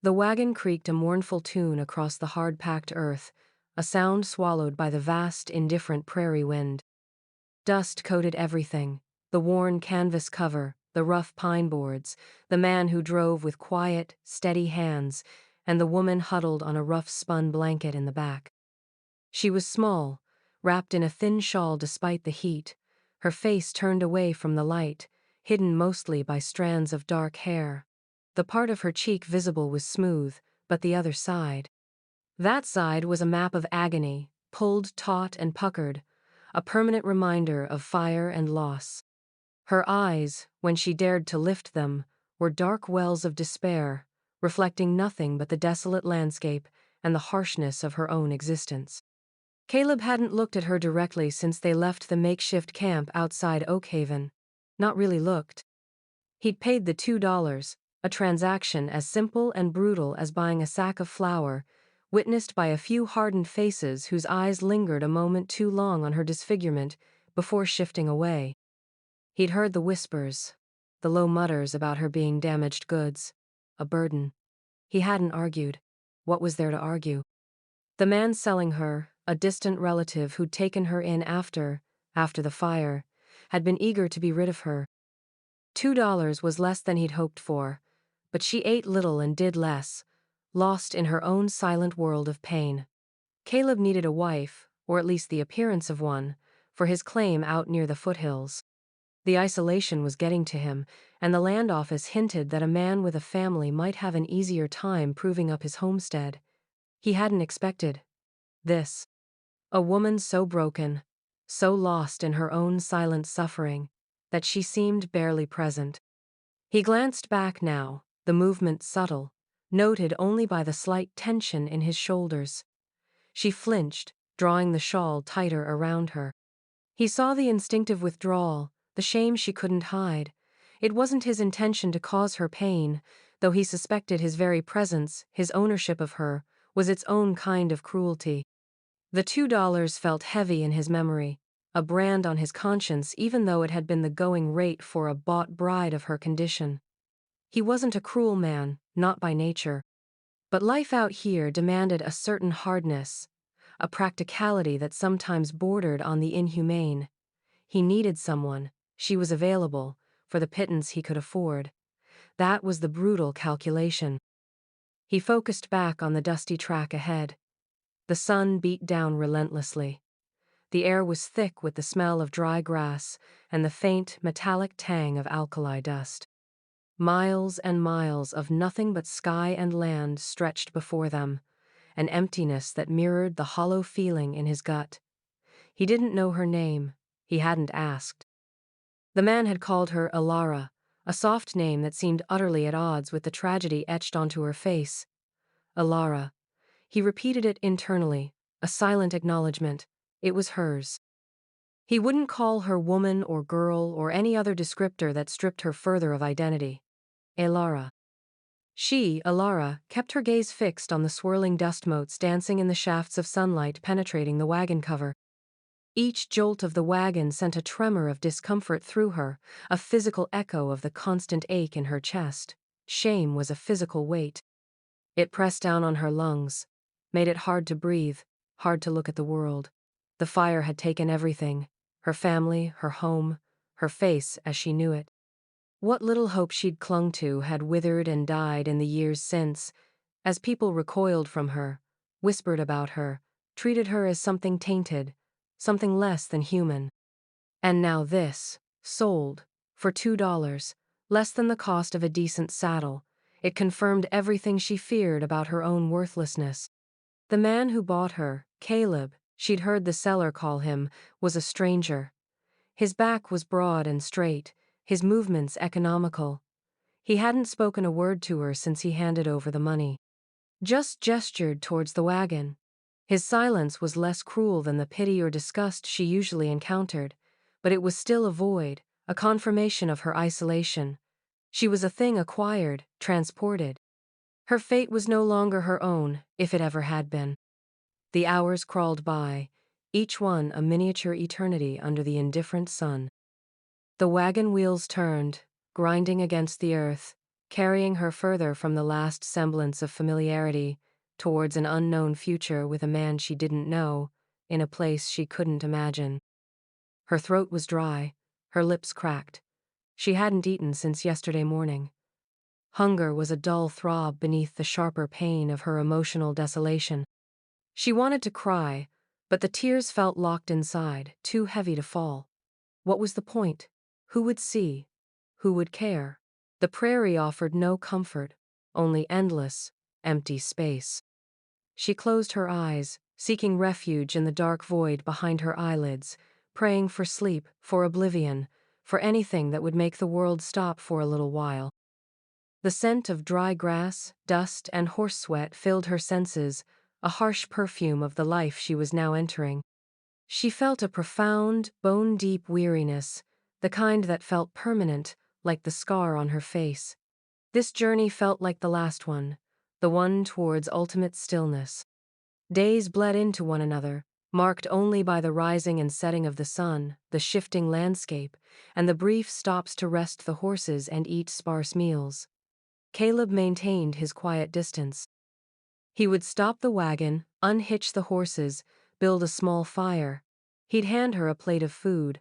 The wagon creaked a mournful tune across the hard-packed earth, a sound swallowed by the vast, indifferent prairie wind. Dust coated everything: the worn canvas cover, the rough pine boards, the man who drove with quiet, steady hands, and the woman huddled on a rough spun blanket in the back. She was small, wrapped in a thin shawl despite the heat, her face turned away from the light, hidden mostly by strands of dark hair. The part of her cheek visible was smooth, but the other side. That side was a map of agony, pulled taut and puckered, a permanent reminder of fire and loss. Her eyes, when she dared to lift them, were dark wells of despair, reflecting nothing but the desolate landscape and the harshness of her own existence. Caleb hadn't looked at her directly since they left the makeshift camp outside Oakhaven. Not really looked. He'd paid the $2, a transaction as simple and brutal as buying a sack of flour, witnessed by a few hardened faces whose eyes lingered a moment too long on her disfigurement before shifting away. He'd heard the whispers, the low mutters about her being damaged goods, a burden. He hadn't argued. What was there to argue? The man selling her, a distant relative who'd taken her in after the fire, had been eager to be rid of her. $2 was less than he'd hoped for, but she ate little and did less, lost in her own silent world of pain. Caleb needed a wife, or at least the appearance of one, for his claim out near the foothills. The isolation was getting to him, and the land office hinted that a man with a family might have an easier time proving up his homestead. He hadn't expected this. A woman so broken, so lost in her own silent suffering, that she seemed barely present. He glanced back now, the movement subtle, noted only by the slight tension in his shoulders. She flinched, drawing the shawl tighter around her. He saw the instinctive withdrawal, the shame she couldn't hide. It wasn't his intention to cause her pain, though he suspected his very presence, his ownership of her, was its own kind of cruelty. The $2 felt heavy in his memory, a brand on his conscience even though it had been the going rate for a bought bride of her condition. He wasn't a cruel man, not by nature. But life out here demanded a certain hardness, a practicality that sometimes bordered on the inhumane. He needed someone, she was available, for the pittance he could afford. That was the brutal calculation. He focused back on the dusty track ahead. The sun beat down relentlessly. The air was thick with the smell of dry grass and the faint, metallic tang of alkali dust. Miles and miles of nothing but sky and land stretched before them, an emptiness that mirrored the hollow feeling in his gut. He didn't know her name. He hadn't asked. The man had called her Alara, a soft name that seemed utterly at odds with the tragedy etched onto her face. Alara. He repeated it internally, a silent acknowledgement. It was hers. He wouldn't call her woman or girl or any other descriptor that stripped her further of identity. Alara. She, Alara, kept her gaze fixed on the swirling dust motes dancing in the shafts of sunlight penetrating the wagon cover. Each jolt of the wagon sent a tremor of discomfort through her, a physical echo of the constant ache in her chest. Shame was a physical weight. It pressed down on her lungs, made it hard to breathe, hard to look at the world. The fire had taken everything, her family, her home, her face as she knew it. What little hope she'd clung to had withered and died in the years since, as people recoiled from her, whispered about her, treated her as something tainted, something less than human. And now this, sold, for $2, less than the cost of a decent saddle. It confirmed everything she feared about her own worthlessness. The man who bought her, Caleb, she'd heard the seller call him, was a stranger. His back was broad and straight, his movements economical. He hadn't spoken a word to her since he handed over the money. Just gestured towards the wagon. His silence was less cruel than the pity or disgust she usually encountered, but it was still a void, a confirmation of her isolation. She was a thing acquired, transported. Her fate was no longer her own, if it ever had been. The hours crawled by, each one a miniature eternity under the indifferent sun. The wagon wheels turned, grinding against the earth, carrying her further from the last semblance of familiarity towards an unknown future with a man she didn't know, in a place she couldn't imagine. Her throat was dry, her lips cracked. She hadn't eaten since yesterday morning. Hunger was a dull throb beneath the sharper pain of her emotional desolation. She wanted to cry, but the tears felt locked inside, too heavy to fall. What was the point? Who would see? Who would care? The prairie offered no comfort, only endless, empty space. She closed her eyes, seeking refuge in the dark void behind her eyelids, praying for sleep, for oblivion, for anything that would make the world stop for a little while. The scent of dry grass, dust, and horse sweat filled her senses, a harsh perfume of the life she was now entering. She felt a profound, bone-deep weariness, the kind that felt permanent, like the scar on her face. This journey felt like the last one, the one towards ultimate stillness. Days bled into one another, marked only by the rising and setting of the sun, the shifting landscape, and the brief stops to rest the horses and eat sparse meals. Caleb maintained his quiet distance. He would stop the wagon, unhitch the horses, build a small fire. He'd hand her a plate of food,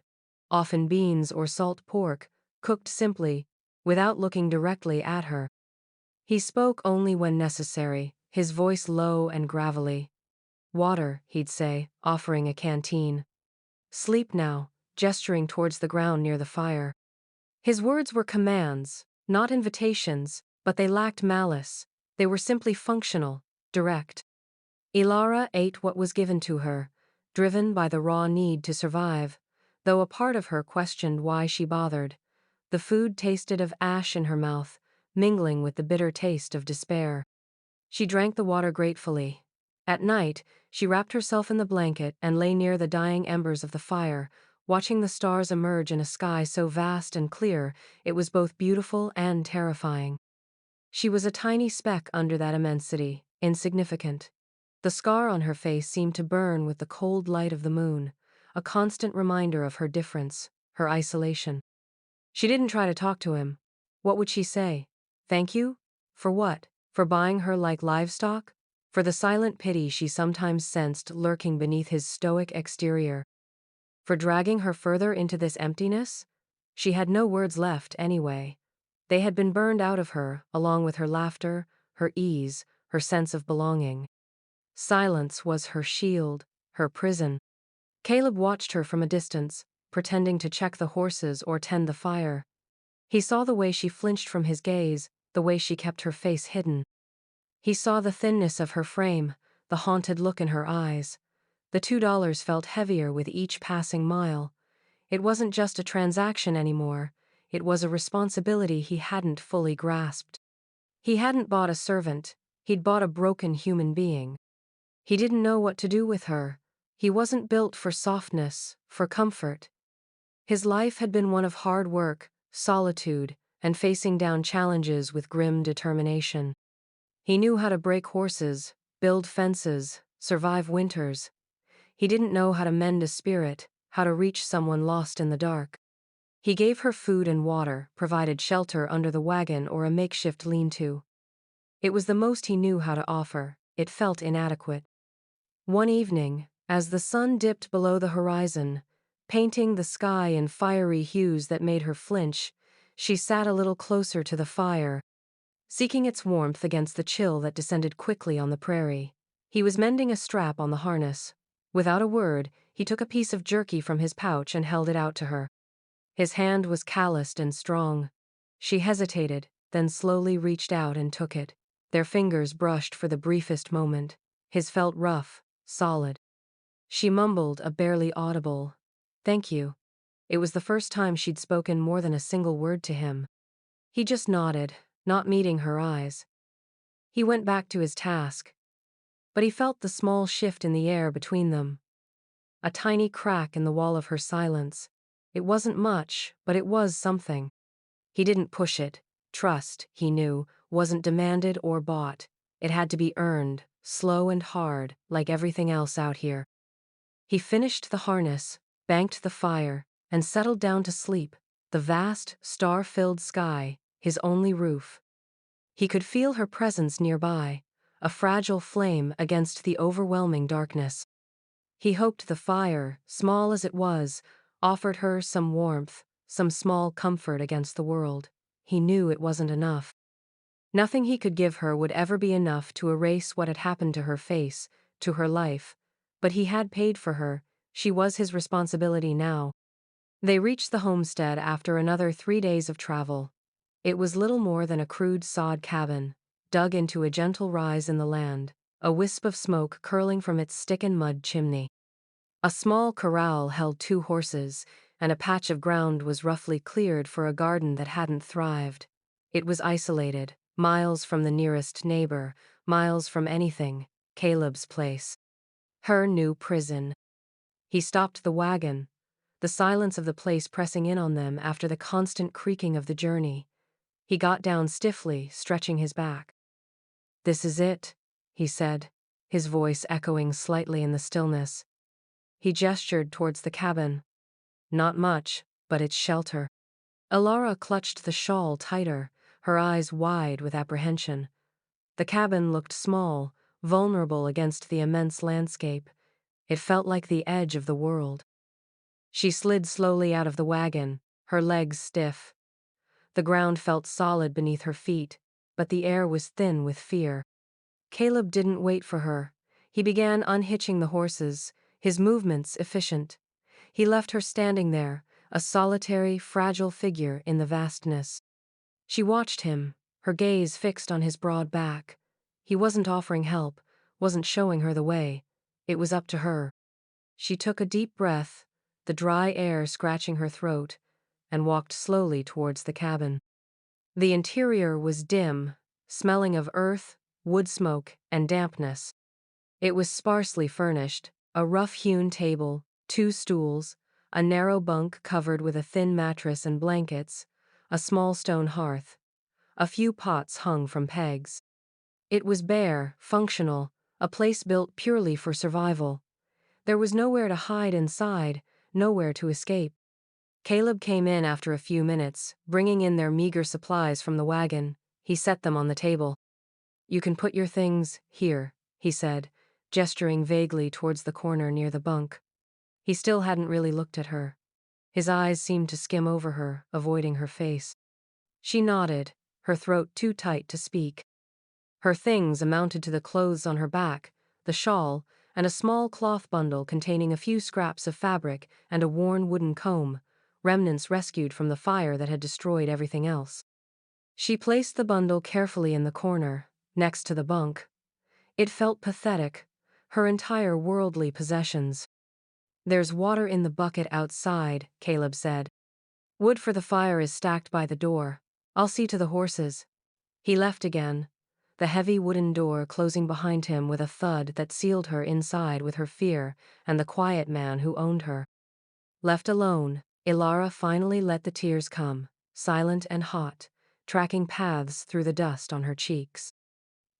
often beans or salt pork, cooked simply, without looking directly at her. He spoke only when necessary, his voice low and gravelly. "Water," he'd say, offering a canteen. "Sleep now," gesturing towards the ground near the fire. His words were commands, not invitations, but they lacked malice. They were simply functional, direct. Ilara ate what was given to her, driven by the raw need to survive, though a part of her questioned why she bothered. The food tasted of ash in her mouth, mingling with the bitter taste of despair. She drank the water gratefully. At night, she wrapped herself in the blanket and lay near the dying embers of the fire, watching the stars emerge in a sky so vast and clear it was both beautiful and terrifying. She was a tiny speck under that immensity, insignificant. The scar on her face seemed to burn with the cold light of the moon, a constant reminder of her difference, her isolation. She didn't try to talk to him. What would she say? Thank you? For what? For buying her like livestock? For the silent pity she sometimes sensed lurking beneath his stoic exterior? For dragging her further into this emptiness? She had no words left, anyway. They had been burned out of her, along with her laughter, her ease, her sense of belonging. Silence was her shield, her prison. Caleb watched her from a distance, pretending to check the horses or tend the fire. He saw the way she flinched from his gaze, the way she kept her face hidden. He saw the thinness of her frame, the haunted look in her eyes. The $2 felt heavier with each passing mile. It wasn't just a transaction anymore, it was a responsibility he hadn't fully grasped. He hadn't bought a servant, he'd bought a broken human being. He didn't know what to do with her. He wasn't built for softness, for comfort. His life had been one of hard work, solitude, and facing down challenges with grim determination. He knew how to break horses, build fences, survive winters. He didn't know how to mend a spirit, how to reach someone lost in the dark. He gave her food and water, provided shelter under the wagon or a makeshift lean-to. It was the most he knew how to offer. It felt inadequate. One evening, as the sun dipped below the horizon, painting the sky in fiery hues that made her flinch, she sat a little closer to the fire, seeking its warmth against the chill that descended quickly on the prairie. He was mending a strap on the harness. Without a word, he took a piece of jerky from his pouch and held it out to her. His hand was calloused and strong. She hesitated, then slowly reached out and took it. Their fingers brushed for the briefest moment. His felt rough, solid. She mumbled a barely audible, "Thank you." It was the first time she'd spoken more than a single word to him. He just nodded, not meeting her eyes. He went back to his task. But he felt the small shift in the air between them. A tiny crack in the wall of her silence. It wasn't much, but it was something. He didn't push it. Trust, he knew, wasn't demanded or bought. It had to be earned, slow and hard, like everything else out here. He finished the harness, banked the fire, and settled down to sleep, the vast, star-filled sky, his only roof. He could feel her presence nearby, a fragile flame against the overwhelming darkness. He hoped the fire, small as it was, offered her some warmth, some small comfort against the world. He knew it wasn't enough. Nothing he could give her would ever be enough to erase what had happened to her face, to her life. But he had paid for her. She was his responsibility now. They reached the homestead after another 3 days of travel. It was little more than a crude sod cabin, dug into a gentle rise in the land, a wisp of smoke curling from its stick-and-mud chimney. A small corral held 2 horses, and a patch of ground was roughly cleared for a garden that hadn't thrived. It was isolated, miles from the nearest neighbor, miles from anything, Caleb's place. Her new prison. He stopped the wagon, the silence of the place pressing in on them after the constant creaking of the journey. He got down stiffly, stretching his back. "This is it," he said, his voice echoing slightly in the stillness. He gestured towards the cabin. "Not much, but it's shelter." Elara clutched the shawl tighter, her eyes wide with apprehension. The cabin looked small, vulnerable against the immense landscape. It felt like the edge of the world. She slid slowly out of the wagon, her legs stiff. The ground felt solid beneath her feet, but the air was thin with fear. Caleb didn't wait for her. He began unhitching the horses, his movements efficient. He left her standing there, a solitary, fragile figure in the vastness. She watched him, her gaze fixed on his broad back. He wasn't offering help, wasn't showing her the way. It was up to her. She took a deep breath, the dry air scratching her throat, and walked slowly towards the cabin. The interior was dim, smelling of earth, wood smoke, and dampness. It was sparsely furnished, a rough-hewn table, 2 stools, a narrow bunk covered with a thin mattress and blankets, a small stone hearth. A few pots hung from pegs. It was bare, functional, a place built purely for survival. There was nowhere to hide inside, nowhere to escape. Caleb came in after a few minutes, bringing in their meager supplies from the wagon. He set them on the table. "You can put your things here," he said, gesturing vaguely towards the corner near the bunk. He still hadn't really looked at her. His eyes seemed to skim over her, avoiding her face. She nodded, her throat too tight to speak. Her things amounted to the clothes on her back, the shawl, and a small cloth bundle containing a few scraps of fabric and a worn wooden comb, remnants rescued from the fire that had destroyed everything else. She placed the bundle carefully in the corner, next to the bunk. It felt pathetic, her entire worldly possessions. "There's water in the bucket outside," Caleb said. "Wood for the fire is stacked by the door. I'll see to the horses." He left again, the heavy wooden door closing behind him with a thud that sealed her inside with her fear and the quiet man who owned her. Left alone, Elara finally let the tears come, silent and hot, tracking paths through the dust on her cheeks.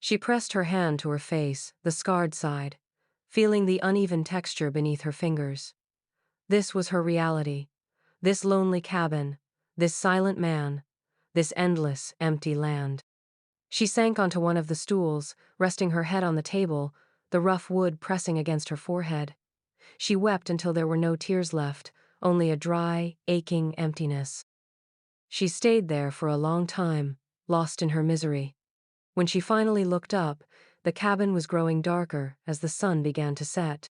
She pressed her hand to her face, the scarred side, feeling the uneven texture beneath her fingers. This was her reality. This lonely cabin, this silent man, this endless, empty land. She sank onto one of the stools, resting her head on the table, the rough wood pressing against her forehead. She wept until there were no tears left, only a dry, aching emptiness. She stayed there for a long time, lost in her misery. When she finally looked up, the cabin was growing darker as the sun began to set.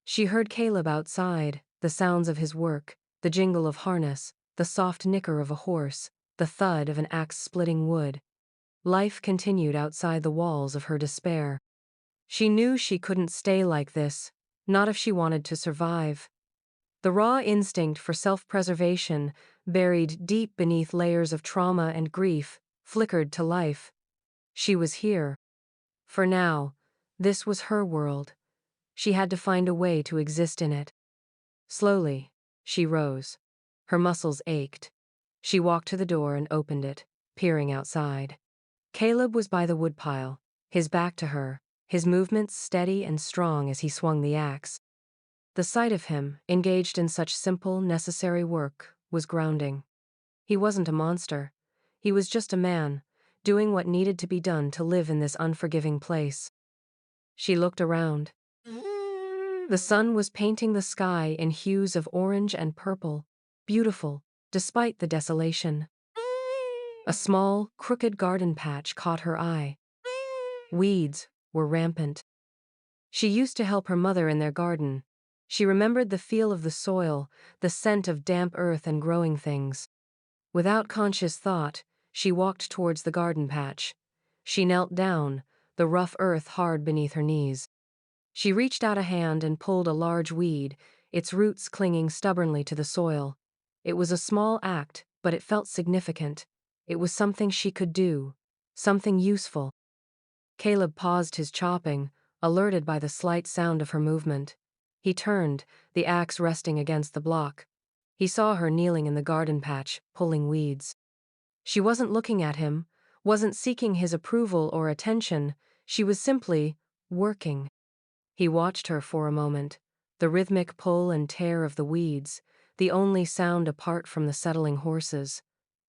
She heard Caleb outside, the sounds of his work, the jingle of harness, the soft nicker of a horse, the thud of an axe splitting wood. Life continued outside the walls of her despair. She knew she couldn't stay like this, not if she wanted to survive. The raw instinct for self-preservation, buried deep beneath layers of trauma and grief, flickered to life. She was here. For now, this was her world. She had to find a way to exist in it. Slowly, she rose. Her muscles ached. She walked to the door and opened it, peering outside. Caleb was by the woodpile, his back to her, his movements steady and strong as he swung the axe. The sight of him, engaged in such simple, necessary work, was grounding. He wasn't a monster. He was just a man, doing what needed to be done to live in this unforgiving place. She looked around. The sun was painting the sky in hues of orange and purple, beautiful, despite the desolation. A small, crooked garden patch caught her eye. Weeds were rampant. She used to help her mother in their garden. She remembered the feel of the soil, the scent of damp earth and growing things. Without conscious thought, she walked towards the garden patch. She knelt down, the rough earth hard beneath her knees. She reached out a hand and pulled a large weed, its roots clinging stubbornly to the soil. It was a small act, but it felt significant. It was something she could do, something useful. Caleb paused his chopping, alerted by the slight sound of her movement. He turned, the axe resting against the block. He saw her kneeling in the garden patch, pulling weeds. She wasn't looking at him, wasn't seeking his approval or attention, she was simply working. He watched her for a moment, the rhythmic pull and tear of the weeds, the only sound apart from the settling horses.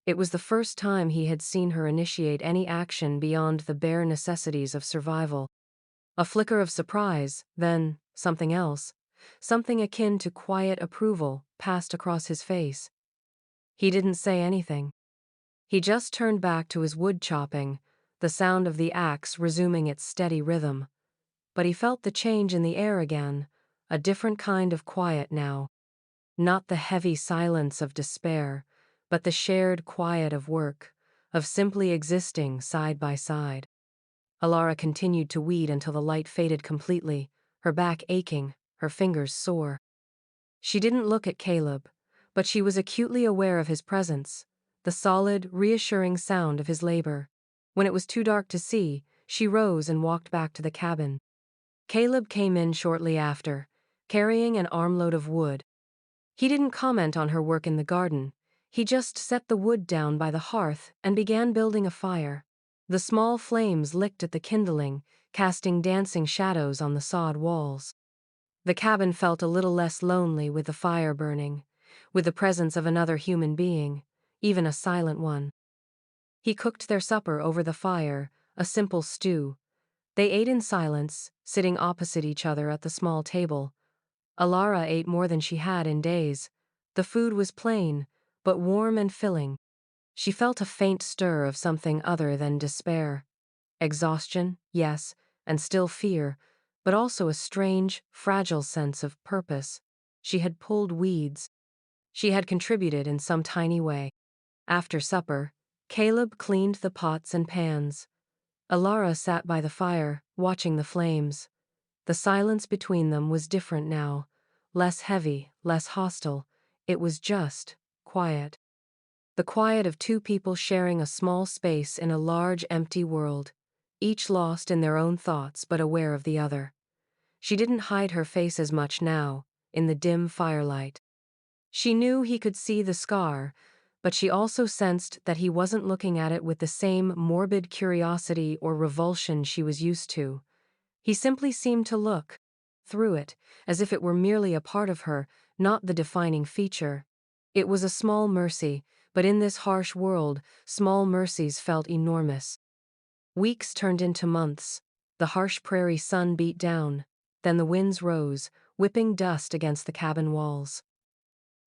It was the first time he had seen her initiate any action beyond the bare necessities of survival. A flicker of surprise, then something else, something akin to quiet approval, passed across his face. He didn't say anything. He just turned back to his wood chopping, the sound of the axe resuming its steady rhythm. But he felt the change in the air again, a different kind of quiet now. Not the heavy silence of despair, but the shared quiet of work, of simply existing side by side. Alara continued to weed until the light faded completely, her back aching, her fingers sore. She didn't look at Caleb, but she was acutely aware of his presence, the solid, reassuring sound of his labor. When it was too dark to see, she rose and walked back to the cabin. Caleb came in shortly after, carrying an armload of wood. He didn't comment on her work in the garden. He just set the wood down by the hearth and began building a fire. The small flames licked at the kindling, casting dancing shadows on the sod walls. The cabin felt a little less lonely with the fire burning, with the presence of another human being, even a silent one. He cooked their supper over the fire, a simple stew. They ate in silence, sitting opposite each other at the small table. Alara ate more than she had in days. The food was plain, but warm and filling. She felt a faint stir of something other than despair. Exhaustion, yes, and still fear, but also a strange, fragile sense of purpose. She had pulled weeds. She had contributed in some tiny way. After supper, Caleb cleaned the pots and pans. Alara sat by the fire, watching the flames. The silence between them was different now, less heavy, less hostile. It was just quiet. The quiet of two people sharing a small space in a large, empty world, each lost in their own thoughts but aware of the other. She didn't hide her face as much now, in the dim firelight. She knew he could see the scar, but she also sensed that he wasn't looking at it with the same morbid curiosity or revulsion she was used to. He simply seemed to look through it, as if it were merely a part of her, not the defining feature. It was a small mercy, but in this harsh world, small mercies felt enormous. Weeks turned into months. The harsh prairie sun beat down. Then the winds rose, whipping dust against the cabin walls.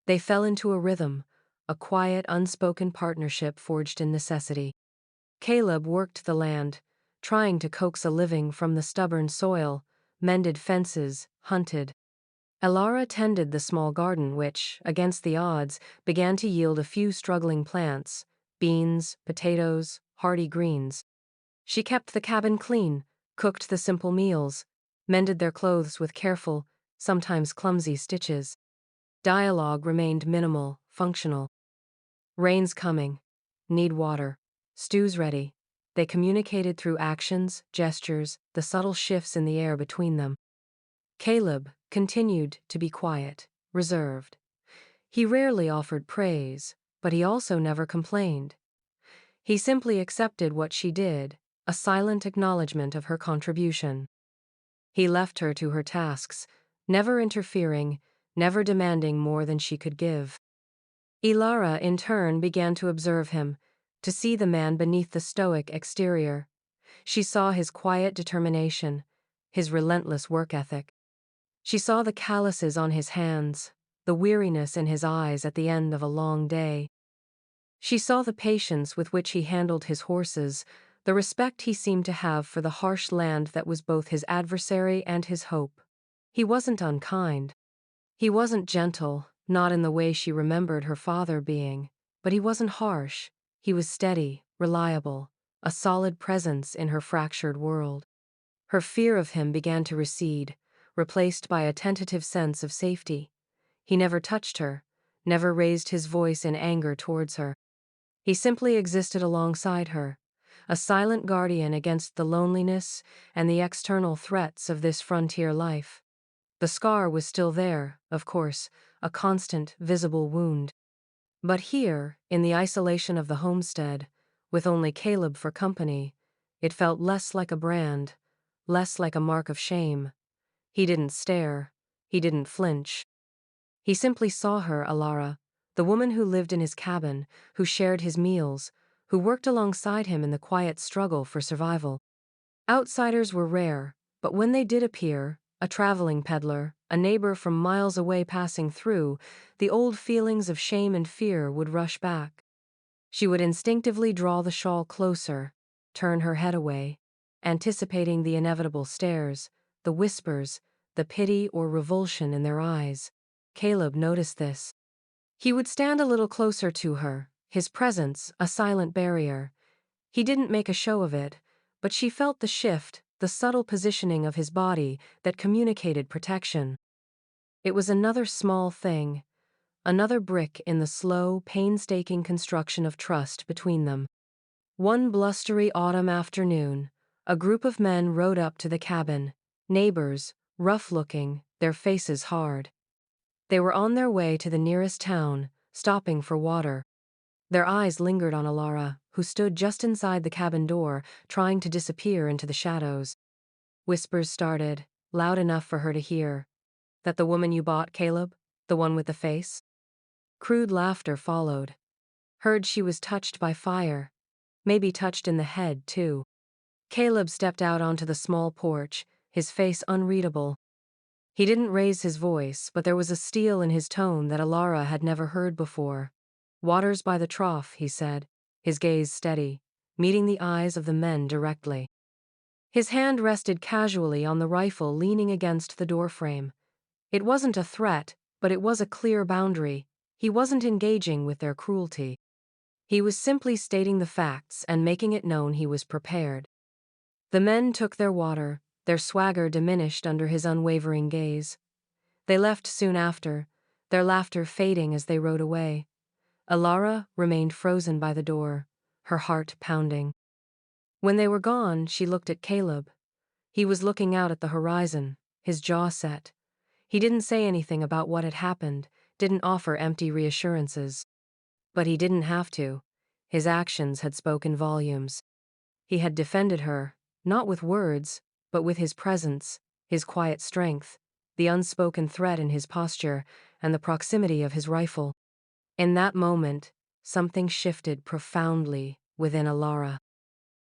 They fell into a rhythm, a quiet, unspoken partnership forged in necessity. Caleb worked the land, trying to coax a living from the stubborn soil, mended fences, hunted. Alara tended the small garden which, against the odds, began to yield a few struggling plants, beans, potatoes, hardy greens. She kept the cabin clean, cooked the simple meals, mended their clothes with careful, sometimes clumsy stitches. Dialogue remained minimal, functional. Rain's coming. Need water. Stew's ready. They communicated through actions, gestures, the subtle shifts in the air between them. Caleb continued to be quiet, reserved. He rarely offered praise, but he also never complained. He simply accepted what she did, a silent acknowledgement of her contribution. He left her to her tasks, never interfering, never demanding more than she could give. Alara, in turn, began to observe him, to see the man beneath the stoic exterior. She saw his quiet determination, his relentless work ethic. She saw the calluses on his hands, the weariness in his eyes at the end of a long day. She saw the patience with which he handled his horses, the respect he seemed to have for the harsh land that was both his adversary and his hope. He wasn't unkind. He wasn't gentle, not in the way she remembered her father being, but he wasn't harsh. He was steady, reliable, a solid presence in her fractured world. Her fear of him began to recede, replaced by a tentative sense of safety. He never touched her, never raised his voice in anger towards her. He simply existed alongside her, a silent guardian against the loneliness and the external threats of this frontier life. The scar was still there, of course, a constant, visible wound. But here, in the isolation of the homestead, with only Caleb for company, it felt less like a brand, less like a mark of shame. He didn't stare. He didn't flinch. He simply saw her, Alara, the woman who lived in his cabin, who shared his meals, who worked alongside him in the quiet struggle for survival. Outsiders were rare, but when they did appear, a traveling peddler, a neighbor from miles away passing through, the old feelings of shame and fear would rush back. She would instinctively draw the shawl closer, turn her head away, anticipating the inevitable stares, the whispers, the pity or revulsion in their eyes. Caleb noticed this. He would stand a little closer to her, his presence a silent barrier. He didn't make a show of it, but she felt the shift, the subtle positioning of his body that communicated protection. It was another small thing, another brick in the slow, painstaking construction of trust between them. One blustery autumn afternoon, a group of men rode up to the cabin, neighbors, rough-looking, their faces hard. They were on their way to the nearest town, stopping for water. Their eyes lingered on Alara, who stood just inside the cabin door, trying to disappear into the shadows. Whispers started, loud enough for her to hear. "That the woman you bought, Caleb? The one with the face?" Crude laughter followed. Heard she was touched by fire. Maybe touched in the head, too. Caleb stepped out onto the small porch, his face unreadable. He didn't raise his voice, but there was a steel in his tone that Alara had never heard before. "Water's by the trough," he said, his gaze steady, meeting the eyes of the men directly. His hand rested casually on the rifle leaning against the doorframe. It wasn't a threat, but it was a clear boundary. He wasn't engaging with their cruelty. He was simply stating the facts and making it known he was prepared. The men took their water, their swagger diminished under his unwavering gaze. They left soon after, their laughter fading as they rode away. Alara remained frozen by the door, her heart pounding. When they were gone, she looked at Caleb. He was looking out at the horizon, his jaw set. He didn't say anything about what had happened, didn't offer empty reassurances. But he didn't have to. His actions had spoken volumes. He had defended her, not with words, but with his presence, his quiet strength, the unspoken threat in his posture, and the proximity of his rifle. In that moment, something shifted profoundly within Alara.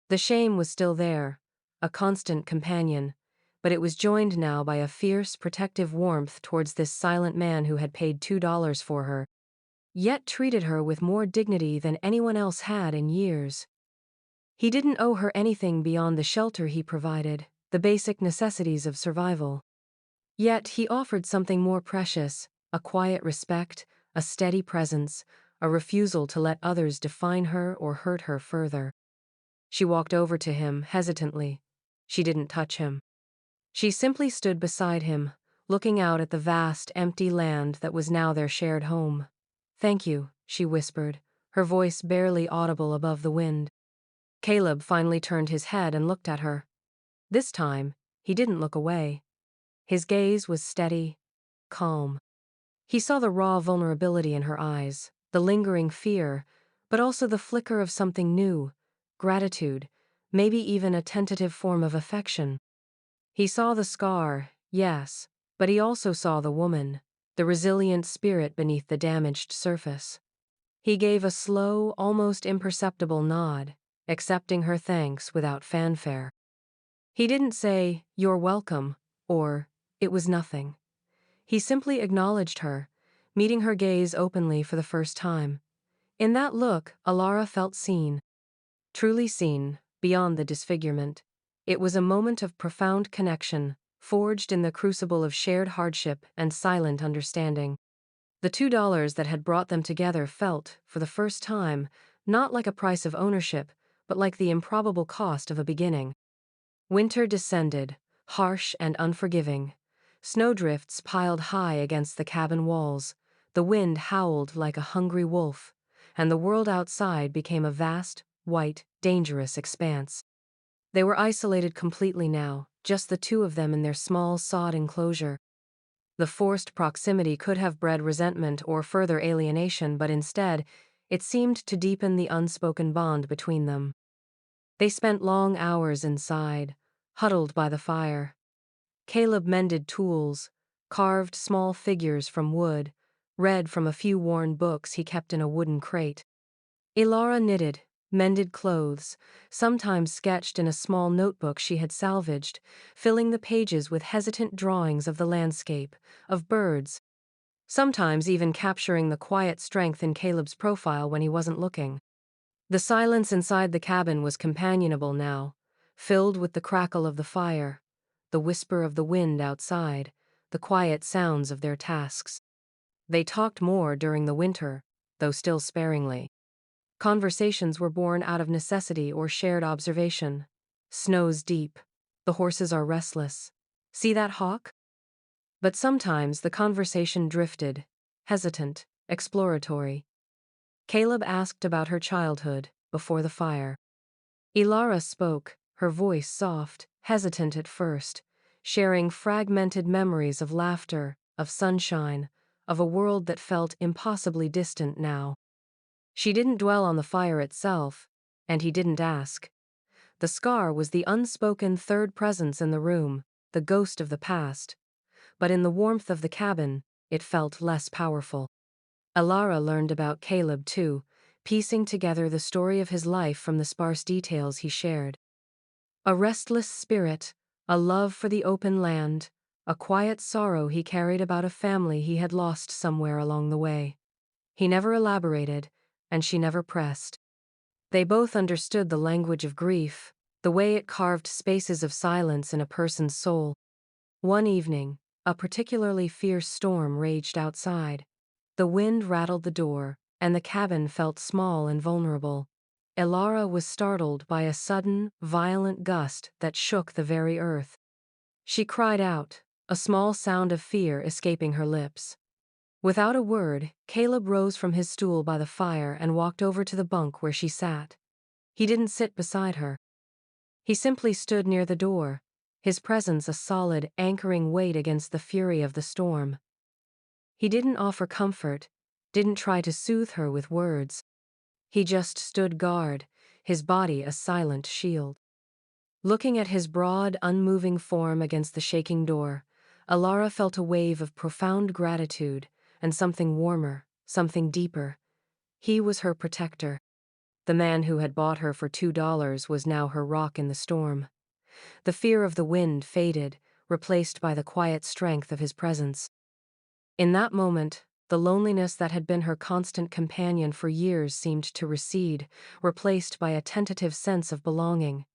The shame was still there, a constant companion, but it was joined now by a fierce, protective warmth towards this silent man who had paid $2 for her, yet treated her with more dignity than anyone else had in years. He didn't owe her anything beyond the shelter he provided, the basic necessities of survival. Yet he offered something more precious, a quiet respect, a steady presence, a refusal to let others define her or hurt her further. She walked over to him, hesitantly. She didn't touch him. She simply stood beside him, looking out at the vast, empty land that was now their shared home. "Thank you," she whispered, her voice barely audible above the wind. Caleb finally turned his head and looked at her. This time, he didn't look away. His gaze was steady, calm. He saw the raw vulnerability in her eyes, the lingering fear, but also the flicker of something new, gratitude, maybe even a tentative form of affection. He saw the scar, yes, but he also saw the woman, the resilient spirit beneath the damaged surface. He gave a slow, almost imperceptible nod, accepting her thanks without fanfare. He didn't say, "You're welcome," or, "It was nothing." He simply acknowledged her, meeting her gaze openly for the first time. In that look, Alara felt seen. Truly seen, beyond the disfigurement. It was a moment of profound connection, forged in the crucible of shared hardship and silent understanding. The $2 that had brought them together felt, for the first time, not like a price of ownership, but like the improbable cost of a beginning. Winter descended, harsh and unforgiving. Snowdrifts piled high against the cabin walls, the wind howled like a hungry wolf, and the world outside became a vast, white, dangerous expanse. They were isolated completely now, just the two of them in their small sod enclosure. The forced proximity could have bred resentment or further alienation, but instead, it seemed to deepen the unspoken bond between them. They spent long hours inside, huddled by the fire. Caleb mended tools, carved small figures from wood, read from a few worn books he kept in a wooden crate. Ilara knitted, mended clothes, sometimes sketched in a small notebook she had salvaged, filling the pages with hesitant drawings of the landscape, of birds, sometimes even capturing the quiet strength in Caleb's profile when he wasn't looking. The silence inside the cabin was companionable now, filled with the crackle of the fire, the whisper of the wind outside, the quiet sounds of their tasks. They talked more during the winter, though still sparingly. Conversations were born out of necessity or shared observation. Snow's deep. The horses are restless. See that hawk? But sometimes the conversation drifted, hesitant, exploratory. Caleb asked about her childhood, before the fire. Ilara spoke, her voice soft, hesitant at first, sharing fragmented memories of laughter, of sunshine, of a world that felt impossibly distant now. She didn't dwell on the fire itself, and he didn't ask. The scar was the unspoken third presence in the room, the ghost of the past. But in the warmth of the cabin, it felt less powerful. Alara learned about Caleb too, piecing together the story of his life from the sparse details he shared. A restless spirit, a love for the open land, a quiet sorrow he carried about a family he had lost somewhere along the way. He never elaborated, and she never pressed. They both understood the language of grief, the way it carved spaces of silence in a person's soul. One evening, a particularly fierce storm raged outside. The wind rattled the door, and the cabin felt small and vulnerable. Elara was startled by a sudden, violent gust that shook the very earth. She cried out, a small sound of fear escaping her lips. Without a word, Caleb rose from his stool by the fire and walked over to the bunk where she sat. He didn't sit beside her. He simply stood near the door, his presence a solid, anchoring weight against the fury of the storm. He didn't offer comfort, didn't try to soothe her with words. He just stood guard, his body a silent shield. Looking at his broad, unmoving form against the shaking door, Alara felt a wave of profound gratitude and something warmer, something deeper. He was her protector. The man who had bought her for $2 was now her rock in the storm. The fear of the wind faded, replaced by the quiet strength of his presence. In that moment, the loneliness that had been her constant companion for years seemed to recede, replaced by a tentative sense of belonging.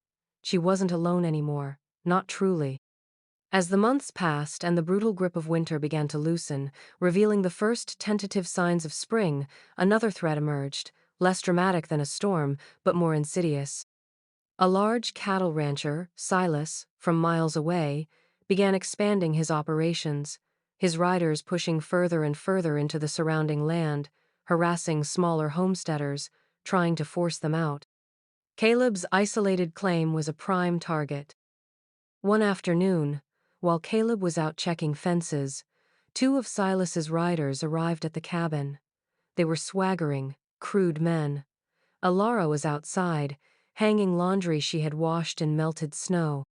She wasn't alone anymore, not truly. As the months passed and the brutal grip of winter began to loosen, revealing the first tentative signs of spring, another threat emerged, less dramatic than a storm, but more insidious. A large cattle rancher, Silas, from miles away, began expanding his operations, his riders pushing further and further into the surrounding land, harassing smaller homesteaders, trying to force them out. Caleb's isolated claim was a prime target. One afternoon, while Caleb was out checking fences, two of Silas's riders arrived at the cabin. They were swaggering, crude men. Alara was outside, hanging laundry she had washed in melted snow.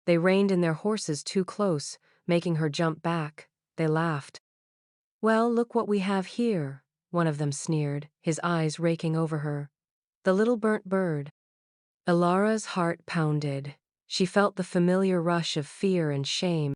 They reined in their horses too close, making her jump back. They laughed. "Well, look what we have here," one of them sneered, his eyes raking over her. The little burnt bird. Ilara's heart pounded. She felt the familiar rush of fear and shame.